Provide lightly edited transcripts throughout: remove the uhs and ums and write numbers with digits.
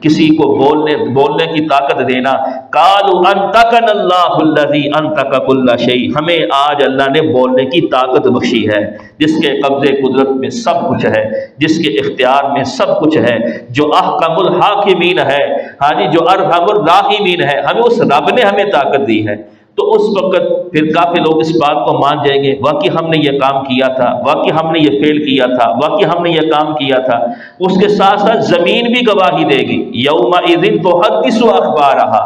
کسی کو بولنے کی طاقت دینا. قالوا انطقنا اللہ الذی انطق کل شیء، ہمیں آج اللہ نے بولنے کی طاقت بخشی ہے، جس کے قبضے قدرت میں سب کچھ ہے، جس کے اختیار میں سب کچھ ہے، جو احکم الحاکمین ہے، ہاں جی، جو ارحم الراحمین ہے، ہمیں اس رب نے ہمیں طاقت دی ہے. تو اس وقت پھر کافی لوگ اس بات کو مان جائیں گے، واقعی ہم نے یہ کام کیا تھا، واقعی ہم نے یہ فعل کیا تھا، واقعی ہم نے یہ کام کیا تھا. اس کے ساتھ ساتھ زمین بھی گواہی دے گی. یومئذ تحدث اخبارہا،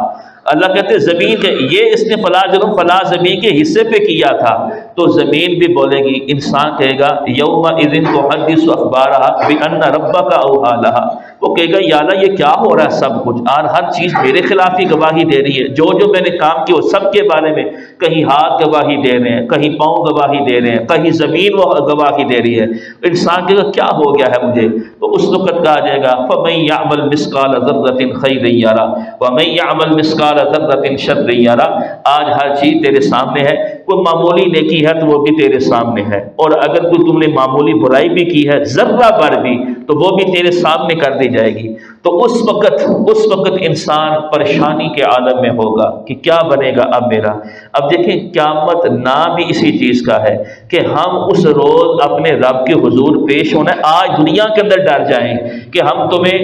اللہ کہتے ہیں زمین کے یہ اس نے فلاں جرم فلاں زمین کے حصے پہ کیا تھا، تو زمین بھی بولے گی. انسان کہے گا یومئذ تحدث اخبارہا بان ربک اوحی لہا، وہ کہے گا یا اللہ یہ کیا ہو رہا ہے سب کچھ، اور ہر چیز میرے خلاف ہی گواہی دے رہی ہے، جو جو میں نے کام کیا وہ سب کے بارے میں، کہیں ہاتھ گواہی دے رہے ہیں، کہیں پاؤں گواہی دے رہے ہیں، کہیں زمین وہ گواہی دے رہی ہے. انسان کہے گا کیا ہو گیا ہے مجھے؟ تو اس وقت کہا جائے گا فَمَن يَعْمَلْ مِثْقَالَ ذَرَّةٍ خَيْرًا يَرَهُ وَمَن يَعْمَلْ مِثْقَالَ ذَرَّةٍ شَرًّا يَرَهُ. آج ہر چیز تیرے سامنے ہے، کوئی معمولی نیکی ہے تو وہ بھی تیرے سامنے ہے، اور اگر کوئی تم نے معمولی برائی بھی کی ہے ذرہ بھر بھی تو وہ بھی تیرے سامنے کر دی جائے گی. تو اس وقت انسان پریشانی کے عالم میں ہوگا کہ کیا بنے گا اب میرا. اب دیکھیں قیامت نام بھی اسی چیز کا ہے کہ ہم اس روز اپنے رب کے حضور پیش ہونا ہے. آج دنیا کے اندر ڈر جائیں کہ ہم تمہیں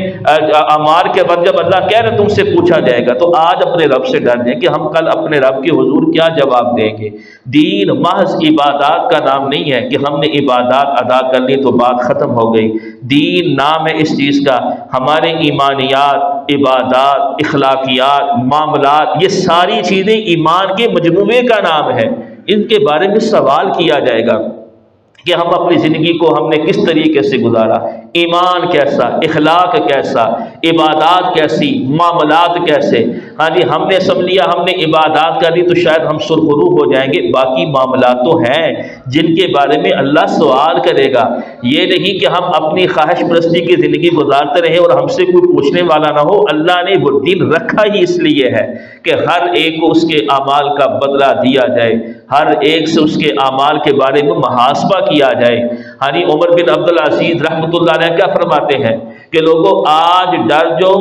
اعمال کے بعد جب اللہ کہہ رہے تم سے پوچھا جائے گا، تو آج اپنے رب سے ڈر جائیں کہ ہم کل اپنے رب کے حضور کیا جواب دیں گے. دین محض عبادات کا نام نہیں ہے کہ ہم نے عبادات ادا کر لی تو بات ختم ہو گئی. دین نام ہے اس چیز کا ہمارے ایمانیات، عبادات، اخلاقیات، معاملات، یہ ساری چیزیں ایمان کے مجموعے کا نام ہے. ان کے بارے میں سوال کیا جائے گا کہ ہم اپنی زندگی کو ہم نے کس طریقے سے گزارا، ایمان کیسا، اخلاق کیسا، عبادات کیسی، معاملات کیسے. ہاں جی، ہم نے سمجھ لیا ہم نے عبادات کر لی تو شاید ہم سرخرو ہو جائیں گے، باقی معاملات تو ہیں جن کے بارے میں اللہ سوال کرے گا. یہ نہیں کہ ہم اپنی خواہش پرستی کی زندگی گزارتے رہیں اور ہم سے کوئی پوچھنے والا نہ ہو. اللہ نے وہ دن رکھا ہی اس لیے ہے کہ ہر ایک کو اس کے اعمال کا بدلہ دیا جائے، ہر ایک سے اس کے اعمال کے بارے میں محاسبہ کیا جائے. ہاں جی، عمر بن عبدالعزیز رحمۃ اللہ علیہ کیا فرماتے ہیں کہ لوگوں آج ڈر جو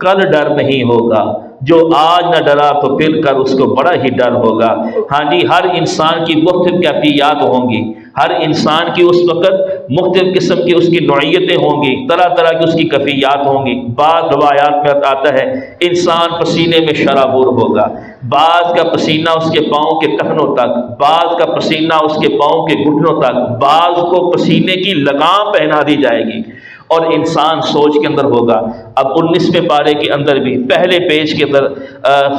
کل ڈر نہیں ہوگا، جو آج نہ ڈرا تو پھر کر اس کو بڑا ہی ڈر ہوگا. ہاں جی، ہر انسان کی مختلف کیفیات ہوں گی، ہر انسان کی اس وقت مختلف قسم کی اس کی نوعیتیں ہوں گی، طرح طرح کی اس کی کیفیات ہوں گی. بعض روایات میں آتا ہے انسان پسینے میں شرابور ہوگا، بعض کا پسینہ اس کے پاؤں کے ٹخنوں تک، بعض کا پسینہ اس کے پاؤں کے گھٹنوں تک، بعض کو پسینے کی لگام پہنا دی جائے گی، اور انسان سوچ کے اندر ہوگا. اب 19ویں پارے کے اندر بھی پہلے پیج کے اندر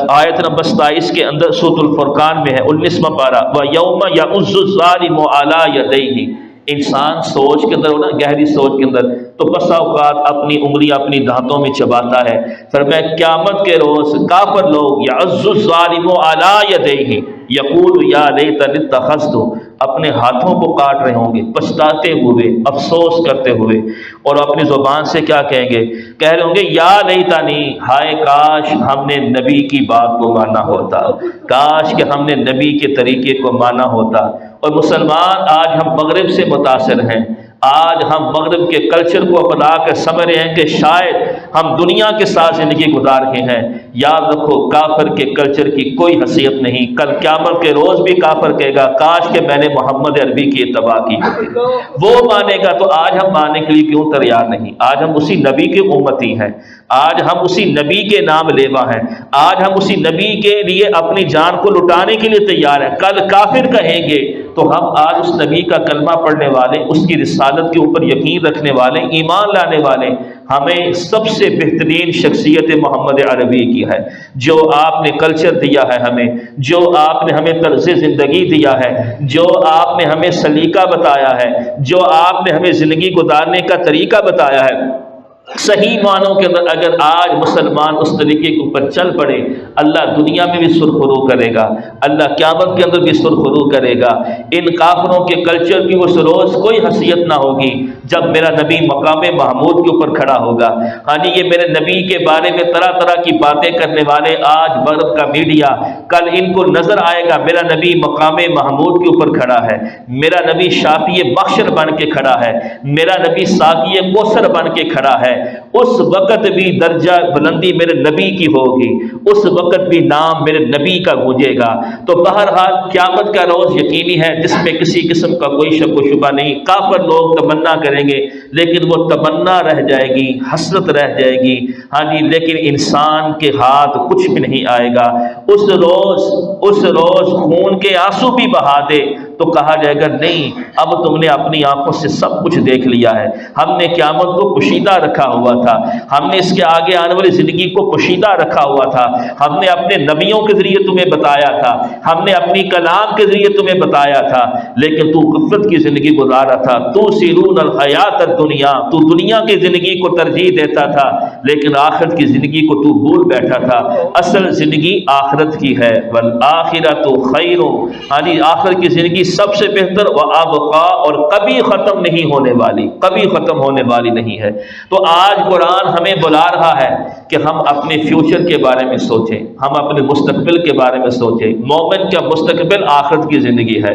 آیت نمبر 27 کے اندر سورۃ الفرقان میں ہے 19واں پارہ وَيَوْمَ يَعُضُّ الظَّالِمُ عَلَىٰ يَدَيْهِ. انسان سوچ کے اندر ہونا، گہری سوچ کے اندر، تو بسا اوقات اپنی انگلیاں اپنی دانتوں میں چباتا ہے. فرمایا قیامت کے روز کافر لوگ یعض الظالم علی یدیہ یقول یا لیتنی اتخذت، اپنے ہاتھوں کو کاٹ رہے ہوں گے پچھتاتے ہوئے، افسوس کرتے ہوئے، اور اپنی زبان سے کیا کہیں گے؟ کہہ رہے ہوں گے یا لیتنی، ہائے کاش ہم نے نبی کی بات کو مانا ہوتا، کاش کہ ہم نے نبی کے طریقے کو مانا ہوتا. اور مسلمان آج ہم مغرب سے متاثر ہیں، آج ہم مغرب کے کلچر کو اپنا کر سمجھ رہے ہیں کہ شاید ہم دنیا کے ساتھ زندگی گزار کے ہیں. یاد رکھو کافر کے کلچر کی کوئی حیثیت نہیں. کل قیامت کے روز بھی کافر کہے گا کاش کہ میں نے محمد عربی کی اتباع کی ہوتی. وہ مانے گا تو آج ہم ماننے کے لیے کیوں تیار نہیں؟ آج ہم اسی نبی کے امتی ہیں، آج ہم اسی نبی کے نام لیوا ہیں، آج ہم اسی نبی کے لیے اپنی جان کو لٹانے کے لیے تیار ہیں. کل کافر کہیں گے تو ہم آج اس نبی کا کلمہ پڑھنے والے، اس کی رسالت کے اوپر یقین رکھنے والے، ایمان لانے والے، ہمیں سب سے بہترین شخصیت محمد عربی کی ہے. جو آپ نے کلچر دیا ہے ہمیں، جو آپ نے ہمیں طرز زندگی دیا ہے، جو آپ نے ہمیں سلیقہ بتایا ہے، جو آپ نے ہمیں زندگی گزارنے کا طریقہ بتایا ہے، صحیح معنوں کے اندر اگر آج مسلمان اس طریقے کے اوپر چل پڑے، اللہ دنیا میں بھی سرخرو کرے گا، اللہ قیامت کے اندر بھی سرخرو کرے گا. ان کافروں کے کلچر کی اس روز کوئی حیثیت نہ ہوگی جب میرا نبی مقام محمود کے اوپر کھڑا ہوگا. ہاں جی، یہ میرے نبی کے بارے میں طرح طرح کی باتیں کرنے والے آج مغرب کا میڈیا، کل ان کو نظر آئے گا میرا نبی مقام محمود کے اوپر کھڑا ہے، میرا نبی شافی بخشر بن کے کھڑا ہے، میرا نبی ساقی کوثر بن کے کھڑا ہے، اس وقت بھی درجہ بلندی میرے نبی کی ہوگی، اس وقت بھی نام میرے نبی کا گونجے گا۔ تو بہرحال قیامت کا روز یقینی ہے، جس میں کسی قسم کا کوئی شک و شبہ نہیں۔ کافر لوگ تمنا کریں گے لیکن وہ تمنا رہ جائے گی، حسرت رہ جائے گی، ہاں جی، لیکن انسان کے ہاتھ کچھ بھی نہیں آئے گا۔ اس روز خون کے آنسو بھی بہا دے تو کہا جائے گا نہیں، اب تم نے اپنی آنکھوں سے سب کچھ دیکھ لیا ہے، ہم نے قیامت کو پوشیدہ رکھا ہوا تھا، ہم نے اس کے آگے آنے والی زندگی کو پوشیدہ رکھا ہوا تھا، ہم نے اپنے نبیوں کے ذریعے تمہیں بتایا تھا، ہم نے اپنی کلام کے ذریعے تمہیں بتایا تھا، لیکن تو غفلت کی زندگی گزارا تھا، تو سیرون الحیات الدنیا، تو دنیا کی زندگی کو ترجیح دیتا تھا لیکن آخرت کی زندگی کو تو بھول بیٹھا تھا۔ اصل زندگی آخرت کی ہے، والآخرۃ خیر، ہاں جی، آخرت کی زندگی سب سے بہتر و ابقا، اور کبھی ختم نہیں ہونے والی، کبھی ختم ہونے والی نہیں ہے۔ تو آج قرآن ہمیں بلا رہا ہے کہ ہم اپنے فیوچر کے بارے میں سوچیں، ہم اپنے مستقبل کے بارے میں سوچیں۔ مومن کا مستقبل آخرت کی زندگی ہے،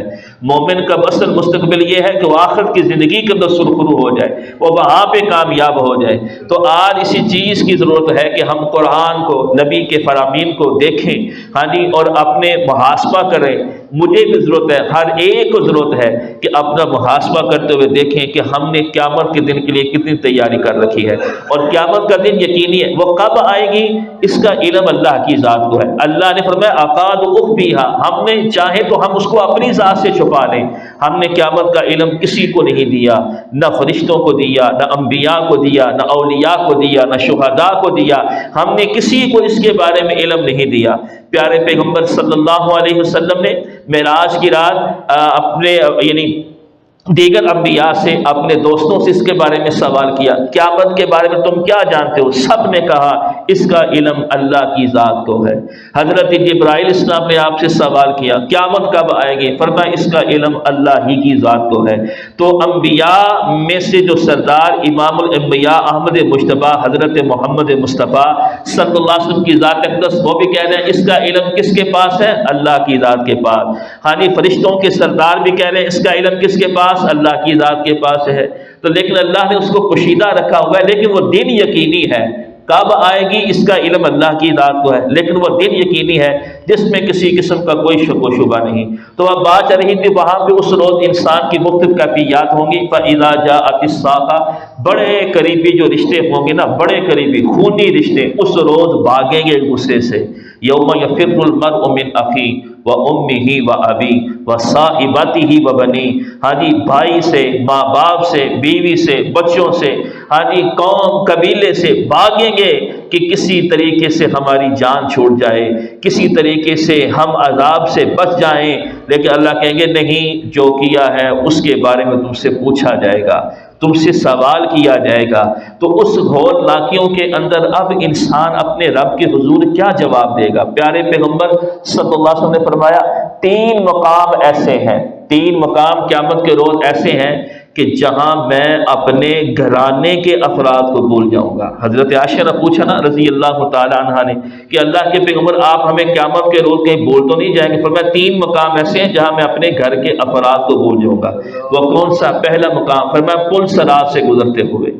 مومن کا اصل مستقبل یہ ہے کہ وہ آخرت کی زندگی کے اندر سرخرو ہو جائے، وہ وہاں پہ کامیاب ہو جائے۔ تو آج اسی چیز کی ضرورت ہے کہ ہم قرآن کو، نبی کے فرامین کو دیکھیں، ہاں جی، اور اپنے محاسبہ کریں۔ مجھے بھی ضرورت ہے، ہر ایک کو ضرورت ہے کہ اپنا محاسبہ کرتے ہوئے دیکھیں کہ ہم نے قیامت کے دن کے لیے کتنی تیاری کر رکھی ہے، اور قیامت کا دن یقینی ہے، وہ کب آئے گی اس کا علم اللہ کی ذات کو ہے۔ اللہ نے فرمایا اقاد اخفیہا، ہم نے چاہے تو ہم اس کو اپنی ذات سے چھپا لیں، ہم نے قیامت کا علم کسی کو نہیں دیا، نہ فرشتوں کو دیا، نہ انبیاء کو دیا، نہ اولیاء کو دیا، نہ شہداء کو دیا، ہم نے کسی کو اس کے بارے میں علم نہیں دیا۔ پیارے پیغمبر صلی اللہ علیہ وسلم نے معراج کی رات اپنے یعنی دیگر انبیاء سے، اپنے دوستوں سے اس کے بارے میں سوال کیا، قیامت کے بارے میں تم کیا جانتے ہو؟ سب نے کہا اس کا علم اللہ کی ذات کو ہے۔ حضرت جبرائیل السلام نے آپ سے سوال کیا قیامت کب آئے گی؟ فرمایا اس کا علم اللہ ہی کی ذات کو ہے۔ تو انبیاء میں سے جو سردار امام الانبیاء احمد مجتبیٰ حضرت محمد مصطفیٰ صلی اللہ علیہ وسلم کی ذات اقدس، وہ بھی کہہ رہے ہیں اس کا علم کس کے پاس ہے؟ اللہ کی ذات کے پاس۔ ہاں جی، فرشتوں کے سردار بھی کہہ رہے ہیں اس کا علم کس کے پاس؟ اللہ کی ذات کے پاس ہے۔ تو لیکن اللہ نے اس کو پوشیدہ رکھا ہوا ہے، لیکن وہ دن یقینی ہے، کب آئے گی اس کا علم اللہ کی ذات کو ہے، لیکن وہ دن یقینی ہے جس میں کسی قسم کا کوئی شک و شبہ نہیں۔ تو اب بات چل رہی تھی وہاں پہ اس روز انسان کی مختلف کیفیات ہوں گی۔ فَإِذَا جَاءَتِ السَّاعَةُ، بڑے قریبی جو رشتے ہوں گے نا، بڑے قریبی خونی رشتے اس روز بھاگیں گے ایک دوسرے سے۔ یوم یفر المرء من اخیہ وامہ وابیہ وصاحبتہ وبنیہ، ہاں جی، بھائی سے، ماں باپ سے، بیوی سے، بچوں سے، ہاں جی، قوم قبیلے سے بھاگیں گے کہ کسی طریقے سے ہماری جان چھوٹ جائے، کسی طریقے سے ہم عذاب سے بچ جائیں، لیکن اللہ کہیں گے نہیں، جو کیا ہے اس کے بارے میں تم سے پوچھا جائے گا، تم سے سوال کیا جائے گا۔ تو اس ہول ناکیوں کے اندر اب انسان اپنے رب کے حضور کیا جواب دے گا؟ پیارے پیغمبر صلی اللہ علیہ وسلم نے فرمایا 3 مقام ایسے ہیں، 3 مقام قیامت کے روز ایسے ہیں کہ جہاں میں اپنے گھرانے کے افراد کو بھول جاؤں گا۔ حضرت عائشہ نے پوچھا نا رضی اللہ تعالی عنہا نے کہ اللہ کے پیغمبر آپ ہمیں قیامت کے روز کہیں بھول تو نہیں جائیں گے؟ فرمایا 3 مقام ایسے ہیں جہاں میں اپنے گھر کے افراد کو بھول جاؤں گا۔ وہ کون سا؟ پہلا مقام فرمایا پل صراط سے گزرتے ہوئے۔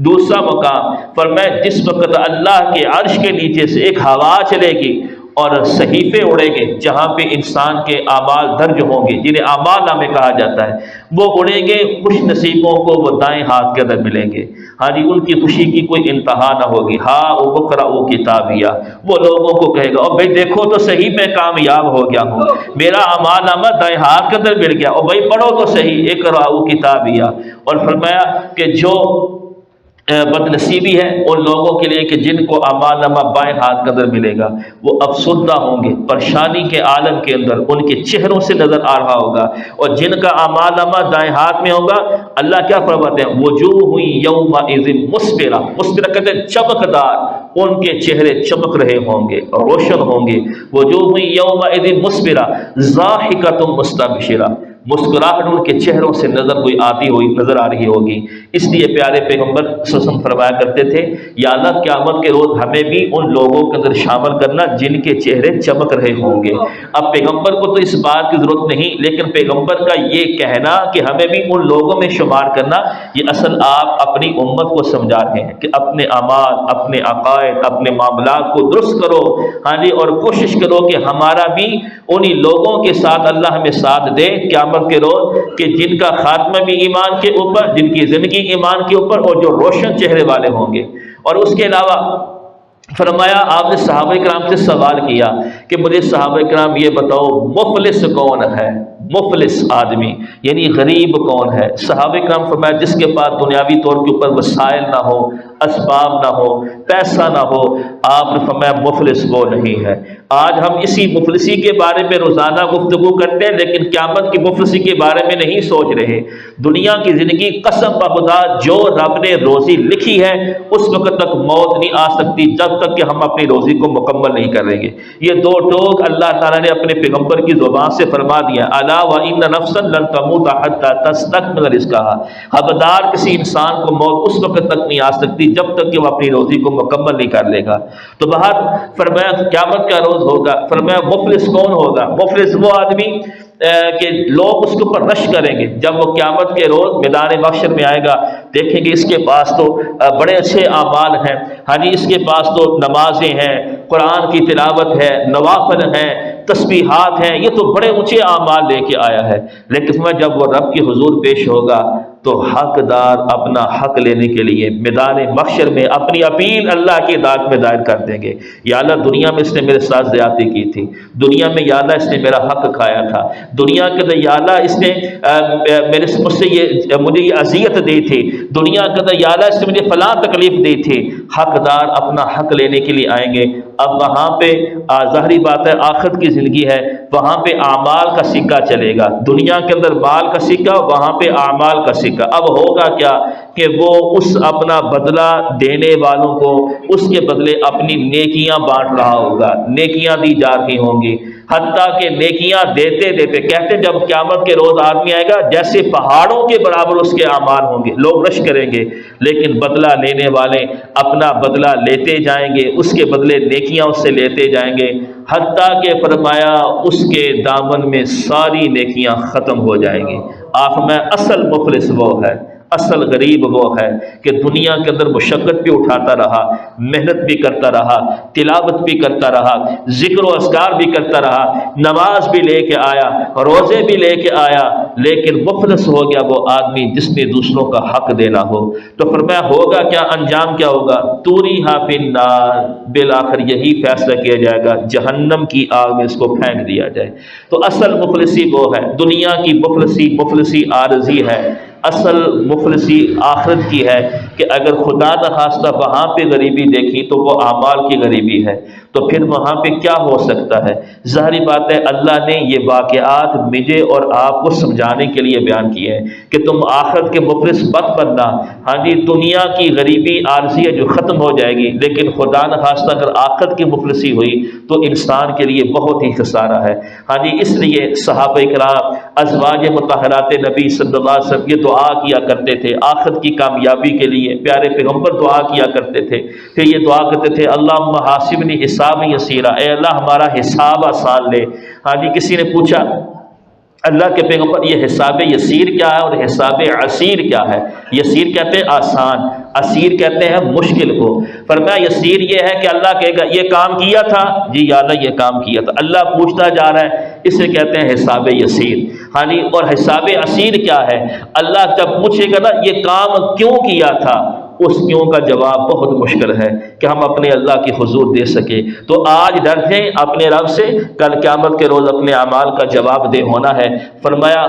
دوسرا مقام فرمایا جس وقت اللہ کے عرش کے نیچے سے ایک ہوا چلے گی اور صحیفے اڑیں گے، جہاں پہ انسان کے اعمال درج ہوں گے، جنہیں اعمال نامے کہا جاتا ہے، وہ اڑیں گے، خوش نصیبوں کو وہ دائیں ہاتھ کے اندر ملیں گے، ہاں جی، ان کی خوشی کی کوئی انتہا نہ ہوگی۔ ہاں اقرؤ کتابیہ، وہ لوگوں کو کہے گا اور بھائی دیکھو تو صحیح میں کامیاب ہو گیا ہوں، میرا اعمال نامہ دائیں ہاتھ کے اندر مل گیا، اور بھائی پڑھو تو صحیح اقرؤ کتابیہ۔ اور فرمایا کہ جو بد نصیبی ہے ان لوگوں کے لیے کہ جن کو اعمال نامہ بائیں ہاتھ کے اندر ملے گا، وہ افسردہ ہوں گے، پریشانی کے عالم کے اندر ان کے چہروں سے نظر آ رہا ہوگا۔ اور جن کا اعمال نامہ دائیں ہاتھ میں ہوگا، اللہ کیا فرماتے ہیں؟ وجوہ یومئذ مسفرہ، مسفرہ کہتے ہیں چمکدار، ان کے چہرے چمک رہے ہوں گے، روشن ہوں گے۔ وجوہ یومئذ مسفرہ ضاحکۃ مستبشرہ، مسکراہٹ ان کے چہروں سے نظر کوئی آتی ہوئی نظر آ رہی ہوگی۔ اس لیے پیارے پیغمبر صلی اللہ علیہ وسلم فرمایا کرتے تھے، یا اللہ قیامت کے روز ہمیں بھی ان لوگوں کے اندر شامل کرنا جن کے چہرے چمک رہے ہوں گے۔ اب پیغمبر کو تو اس بات کی ضرورت نہیں، لیکن پیغمبر کا یہ کہنا کہ ہمیں بھی ان لوگوں میں شمار کرنا، یہ اصل آپ اپنی امت کو سمجھا رہے ہیں کہ اپنے اعمال، اپنے عقائد، اپنے معاملات کو درست کرو، ہاں جی، اور کوشش کرو کہ ہمارا بھی انہی لوگوں کے ساتھ اللہ ہمیں ساتھ دے قیامت کے روز، کہ جن کا خاتمہ بھی ایمان کے اوپر، جن کی زندگی ایمان کے اوپر، اور جو روشن چہرے والے ہوں گے۔ اور اس کے علاوہ فرمایا، آپ نے صحابہ کرام سے سوال کیا کہ مجھے صحابہ کرام یہ بتاؤ مفلس کون ہے؟ مفلس آدمی یعنی غریب کون ہے؟ صحابہ کرام فرمایا، جس کے پاس دنیاوی طور کے اوپر وسائل نہ ہو، اسباب نہ ہو، پیسہ نہ ہو۔ آپ نے فرمایا مفلس وہ نہیں ہے۔ آج ہم اسی مفلسی کے بارے میں روزانہ گفتگو کرتے ہیں، لیکن قیامت کی مفلسی کے بارے میں نہیں سوچ رہے۔ دنیا کی زندگی قسم بخدا جو رب نے روزی لکھی ہے اس وقت تک موت نہیں آ سکتی جب تک کہ ہم اپنی روزی کو مکمل نہیں کریں گے۔ یہ دو ٹوک اللہ تعالیٰ نے اپنے پیغمبر کی زبان سے فرما دیا، الا وان نفسا لن تموت حتى تستكمل رزقها۔ خبردار، کسی انسان کو موت اس وقت تک نہیں آ سکتی جب تک کہ وہ اپنی روزی کو مکمل نہیں کر لے گا۔ تو باہر فرمایا قیامت کا روز ہوگا۔ فرمایا مفلس کون ہوگا؟ مفلس وہ آدمی کہ لوگ اس کے اوپر رش کریں گے جب وہ قیامت کے روز میدان محشر میں آئے گا، دیکھیں گے اس کے پاس تو بڑے اچھے اعمال ہیں، ہاں جی، اس کے پاس تو نمازیں ہیں، قرآن کی تلاوت ہے، نوافل ہیں، تسبیحات ہیں، یہ تو بڑے اونچے اعمال لے کے آیا ہے، لیکن جب وہ رب کے حضور پیش ہوگا تو حقدار اپنا حق لینے کے لیے میدان محشر میں اپنی اپیل اللہ کی ذات میں دائر کر دیں گے، یا اللہ دنیا میں اس نے میرے ساتھ زیادتی کی تھی، دنیا میں یا اللہ اس نے میرا حق کھایا تھا، دنیا کے اندر یا اللہ اس نے مجھے یہ اذیت دی تھی، دنیا کے اندر یا اللہ اس نے مجھے فلاں تکلیف دی تھی۔ حقدار اپنا حق لینے کے لیے آئیں گے۔ اب وہاں پہ ظاہری بات ہے آخرت کی زندگی ہے، وہاں پہ اعمال کا سکہ چلے گا، دنیا کے اندر مال کا سکہ، وہاں پہ اعمال کا سکہ۔ اب ہوگا کیا کہ وہ اس اپنا بدلہ دینے والوں کو اس کے بدلے اپنی نیکیاں بانٹ رہا ہوگا، نیکیاں دی جا رہی ہوں گی، حتیٰ کہ نیکیاں دیتے دیتے کہتے جب قیامت کے روز آدمی آئے گا جیسے پہاڑوں کے برابر اس کے اعمال ہوں گے، لوگ رش کریں گے، لیکن بدلہ لینے والے اپنا بدلہ لیتے جائیں گے، اس کے بدلے نیکیاں اس سے لیتے جائیں گے، حتیٰ کہ فرمایا اس کے دامن میں ساری نیکیاں ختم ہو جائیں گی۔ آپ میں اصل مفلس وہ ہے، اصل غریب وہ ہے کہ دنیا کے اندر مشقت بھی اٹھاتا رہا، محنت بھی کرتا رہا، تلاوت بھی کرتا رہا، ذکر و اذکار بھی کرتا رہا، نماز بھی لے کے آیا، روزے بھی لے کے آیا، لیکن مفلس ہو گیا وہ آدمی جس نے دوسروں کا حق دینا ہو۔ تو فرمایا ہوگا کیا، انجام کیا ہوگا؟ توریھا فی النار، بالآخر یہی فیصلہ کیا جائے گا، جہنم کی آگ میں اس کو پھینک دیا جائے۔ تو اصل مفلسی وہ ہے، دنیا کی مفلسی عارضی ہے، اصل مفلسی آخرت کی ہے کہ اگر خدا نخواستہ وہاں پہ غریبی دیکھی تو وہ اعمال کی غریبی ہے، تو پھر وہاں پہ کیا ہو سکتا ہے؟ ظاہری بات ہے اللہ نے یہ واقعات مجھے اور آپ کو سمجھانے کے لیے بیان کیے ہیں کہ تم آخرت کے مفلس مت بننا۔ ہاں جی، دنیا کی غریبی عارضی ہے جو ختم ہو جائے گی، لیکن خدا نخواستہ اگر آخرت کی مفلسی ہوئی تو انسان کے لیے بہت ہی خسارہ ہے۔ ہاں جی، اس لیے صحابہ کرام ازواج مطہرات نبی صلی اللہ علیہ وسلم یہ دعا کیا کرتے تھے آخرت کی کامیابی کے لیے، پیارے پیغمبر دعا کیا کرتے تھے، پھر یہ دعا کرتے تھے اللہم حاسبنی حسابا یسیرا، اے اللہ ہمارا حساب آسان لے۔ ہاں جی، کسی نے پوچھا اللہ کے پیغمبر یہ حساب یسیر کیا ہے اور حساب عسیر کیا ہے؟ یسیر کہتے ہیں آسان، عسیر کہتے ہیں مشکل کو۔ فرمایا یسیر یہ ہے کہ اللہ کہے گا یہ کام کیا تھا، جی یا اللہ یہ کام کیا تھا، اللہ پوچھتا جا رہا ہے، اسے کہتے ہیں حساب یسیر۔ ہاں جی، اور حساب عسیر کیا ہے؟ اللہ جب پوچھے گا نا یہ کام کیوں کیا تھا، اس کیوں کا جواب بہت مشکل ہے کہ ہم اپنے اللہ کی حضور دے سکے۔ تو آج ڈر جائیں اپنے رب سے، کل قیامت کے روز اپنے اعمال کا جواب دہ ہونا ہے۔ فرمایا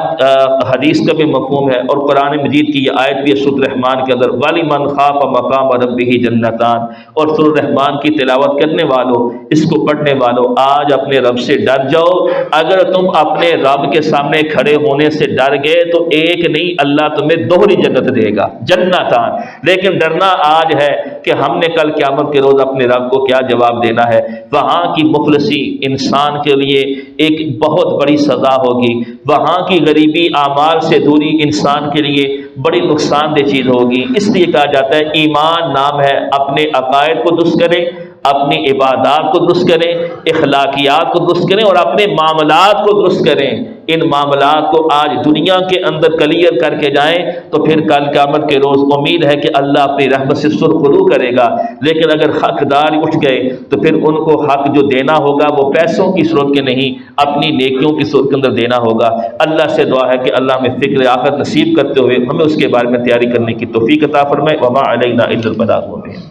حدیث کا بھی مفہوم ہے اور قرآن مجید کی یہ آیت بھی ہے سورۃ الرحمن کے اندر، وَلِمَنْ خَافَ مَقَامَ رَبِّهِ جَنَّتَانِ، اور سورۃ الرحمن کی تلاوت کرنے والوں، اس کو پڑھنے والوں آج اپنے رب سے ڈر جاؤ۔ اگر تم اپنے رب کے سامنے کھڑے ہونے سے ڈر گئے تو ایک نہیں اللہ تمہیں دوہری جنت دے گا، جنتان۔ لیکن ڈرنا آج ہے کہ ہم نے کل قیامت قیامت کے روز اپنے رب کو کیا جواب دینا ہے۔ وہاں کی مفلسی انسان کے لیے ایک بہت بڑی سزا ہوگی، وہاں کی غریبی، اعمال سے دوری انسان کے لیے بڑی نقصان دہ چیز ہوگی۔ اس لیے کہا جاتا ہے ایمان نام ہے، اپنے عقائد کو درست کریں، اپنی عبادات کو درست کریں، اخلاقیات کو درست کریں اور اپنے معاملات کو درست کریں۔ ان معاملات کو آج دنیا کے اندر کلیئر کر کے جائیں تو پھر کل قیامت کے روز امید ہے کہ اللہ اپنی رحمت سے سرخرو کرے گا۔ لیکن اگر حقدار اٹھ گئے تو پھر ان کو حق جو دینا ہوگا وہ پیسوں کی صورت کے نہیں، اپنی نیکیوں کی صورت کے اندر دینا ہوگا۔ اللہ سے دعا ہے کہ اللہ ہمیں فکر آخرت نصیب کرتے ہوئے ہمیں اس کے بارے میں تیاری کرنے کی توفیق عطا فرمائے۔ وما علینا الا البلاغ المبین۔